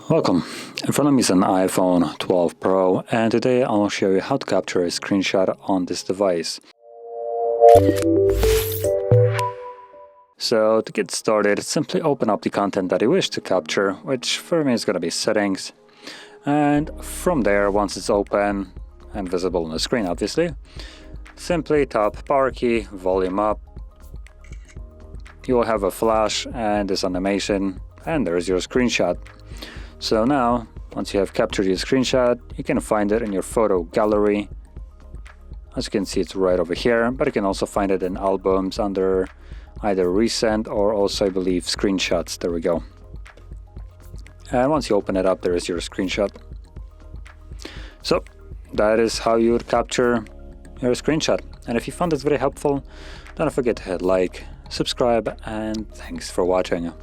Welcome. In front of me is an iPhone 12 Pro, and today I'll show you how to capture a screenshot on this device. So to get started, simply open up the content that you wish to capture, which for me is going to be settings. And from there, once it's open and visible on the screen obviously, simply tap power key, volume up. You will have a flash and this animation, and there's your screenshot. So now, once you have captured your screenshot, you can find it in your photo gallery. As you can see, it's right over here, but you can also find it in albums under either recent or also, I believe, screenshots. There we go. And once you open it up, there is your screenshot. So that is how you would capture your screenshot. And if you found this very helpful, don't forget to hit like, subscribe, and thanks for watching.